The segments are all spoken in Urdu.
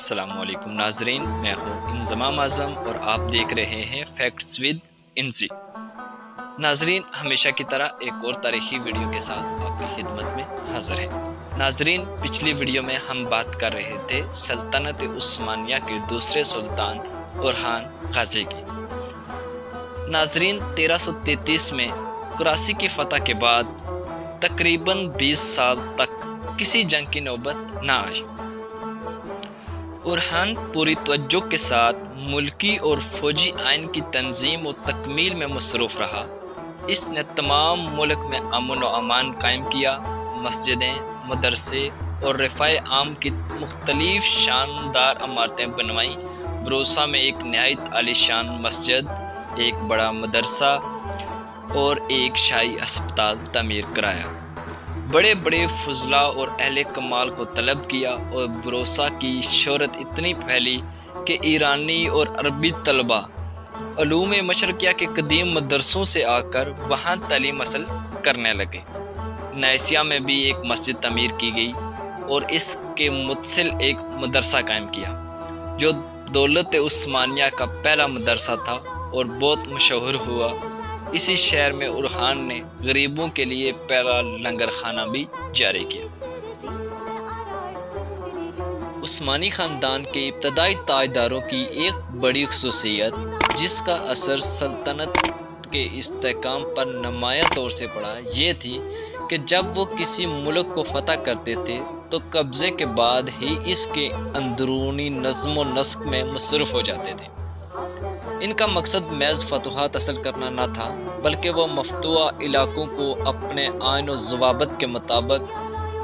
السلام علیکم ناظرین، میں ہوں انضمام اعظم اور آپ دیکھ رہے ہیں فیکٹس ود انزی۔ ناظرین، ہمیشہ کی طرح ایک اور تاریخی ویڈیو کے ساتھ آپ کی خدمت میں حاضر ہے۔ ناظرین، پچھلی ویڈیو میں ہم بات کر رہے تھے سلطنت عثمانیہ کے دوسرے سلطان اورحان غازی کی۔ ناظرین، 1333 میں کراسی کی فتح کے بعد تقریباً 20 سال تک کسی جنگ کی نوبت نہ آئی۔ اورحان پوری توجہ کے ساتھ ملکی اور فوجی آئین کی تنظیم و تکمیل میں مصروف رہا۔ اس نے تمام ملک میں امن و امان قائم کیا، مسجدیں، مدرسے اور رفاع عام کی مختلف شاندار عمارتیں بنوائیں۔ بروسا میں ایک نہایت عالی شان مسجد، ایک بڑا مدرسہ اور ایک شاہی ہسپتال تعمیر کرایا۔ بڑے بڑے فضلاء اور اہل کمال کو طلب کیا اور بروسا کی شہرت اتنی پھیلی کہ ایرانی اور عربی طلباء علوم مشرقیہ کے قدیم مدرسوں سے آ کر وہاں تعلیم حاصل کرنے لگے۔ نائسیا میں بھی ایک مسجد تعمیر کی گئی اور اس کے متصل ایک مدرسہ قائم کیا، جو دولت عثمانیہ کا پہلا مدرسہ تھا اور بہت مشہور ہوا۔ اسی شہر میں اورحان نے غریبوں کے لیے پہلا لنگر خانہ بھی جاری کیا۔ عثمانی خاندان کے ابتدائی تاجداروں کی ایک بڑی خصوصیت، جس کا اثر سلطنت کے استحکام پر نمایاں طور سے پڑا، یہ تھی کہ جب وہ کسی ملک کو فتح کرتے تھے تو قبضے کے بعد ہی اس کے اندرونی نظم و نسق میں مصروف ہو جاتے تھے۔ ان کا مقصد محض فتوحات حاصل کرنا نہ تھا، بلکہ وہ مفتوحہ علاقوں کو اپنے آئین و ضوابط کے مطابق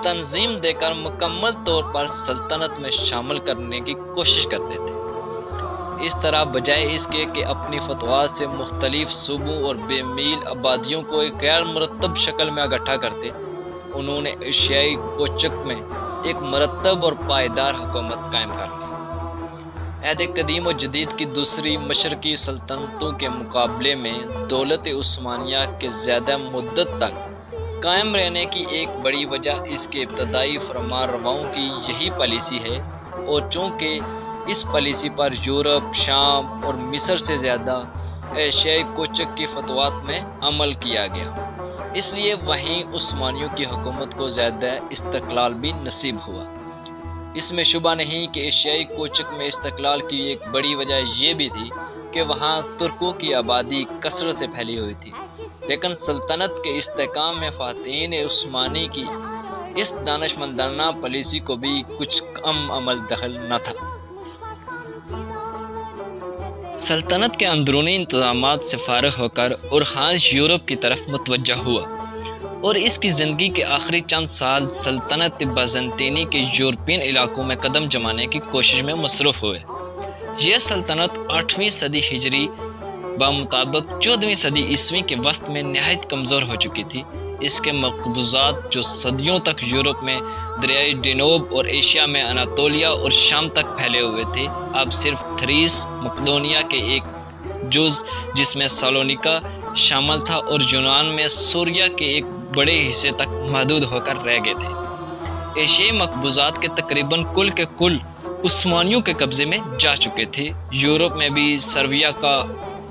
تنظیم دے کر مکمل طور پر سلطنت میں شامل کرنے کی کوشش کرتے تھے۔ اس طرح بجائے اس کے کہ اپنی فتوحات سے مختلف صوبوں اور بے میل آبادیوں کو ایک غیر مرتب شکل میں اکٹھا کرتے، انہوں نے ایشیائی کوچک میں ایک مرتب اور پائیدار حکومت قائم کر لی۔ عہد قدیم و جدید کی دوسری مشرقی سلطنتوں کے مقابلے میں دولت عثمانیہ کے زیادہ مدت تک قائم رہنے کی ایک بڑی وجہ اس کے ابتدائی فرمان رواؤں کی یہی پالیسی ہے، اور چونکہ اس پالیسی پر یورپ، شام اور مصر سے زیادہ ایشیائی کوچک کی فتوحات میں عمل کیا گیا، اس لیے وہیں عثمانیوں کی حکومت کو زیادہ استقلال بھی نصیب ہوا۔ اس میں شبہ نہیں کہ ایشیائی کوچک میں استقلال کی ایک بڑی وجہ یہ بھی تھی کہ وہاں ترکوں کی آبادی کثرت سے پھیلی ہوئی تھی، لیکن سلطنت کے استحکام میں فاتحین عثمانی کی اس دانشمندانہ پالیسی کو بھی کچھ کم عمل دخل نہ تھا۔ سلطنت کے اندرونی انتظامات سے فارغ ہو کر اورحان یورپ کی طرف متوجہ ہوا اور اس کی زندگی کے آخری چند سال سلطنت بازنطینی کے یورپین علاقوں میں قدم جمانے کی کوشش میں مصروف ہوئے۔ یہ سلطنت 8ویں صدی ہجری بمطابق 14ویں صدی عیسوی کے وسط میں نہایت کمزور ہو چکی تھی۔ اس کے مقدوزات جو صدیوں تک یورپ میں دریائے ڈینوب اور ایشیا میں اناطولیہ اور شام تک پھیلے ہوئے تھے، اب صرف تھریس، مقدونیہ کے ایک جز جس میں سالونیکا شامل تھا اور یونان میں سوریا کے ایک بڑے حصے تک محدود ہو کر رہ گئے تھے۔ ایشیائی مقبوضات کے تقریباً کل کے کل عثمانیوں کے قبضے میں جا چکے تھے۔ یورپ میں بھی سرویا کا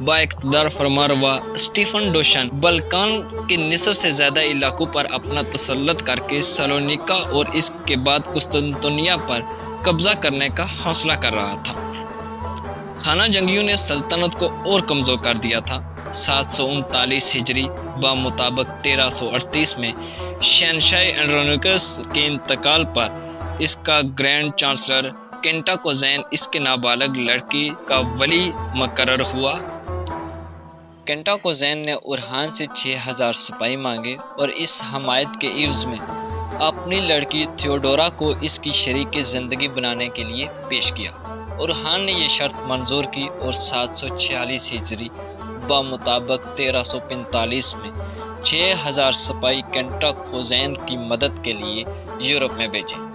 با اقتدار فرمانروا اسٹیفن ڈوشن بلکان کے نصف سے زیادہ علاقوں پر اپنا تسلط کر کے سالونیکا اور اس کے بعد قسطنطنیہ پر قبضہ کرنے کا حوصلہ کر رہا تھا۔ خانہ جنگیوں نے سلطنت کو اور کمزور کر دیا تھا۔ 739 ہجری بمطابق 1338 میں شہنشاہ انڈرونیکس کے انتقال پر اس کا گرینڈ چانسلر کینٹاکوزین اس کے نابالغ لڑکی کا ولی مقرر ہوا۔ کینٹاکوزین نے اورحان سے 6000 سپاہی مانگے اور اس حمایت کے عوض میں اپنی لڑکی تھیوڈورا کو اس کی شریک زندگی بنانے کے لیے پیش کیا۔ اورحان نے یہ شرط منظور کی اور 746 ہجری بمطابق 1345 میں 6000 سپاہی کینٹاکوزین کی مدد کے لیے یورپ میں بھیجے۔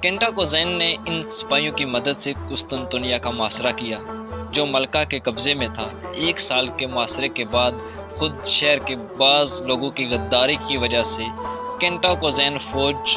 کینٹاکوزین نے ان سپاہیوں کی مدد سے قسطنطنیہ کا محاصرہ کیا، جو ملکہ کے قبضے میں تھا۔ 1 سال کے محاصرے کے بعد خود شہر کے بعض لوگوں کی غداری کی وجہ سے کینٹاکوزین فوج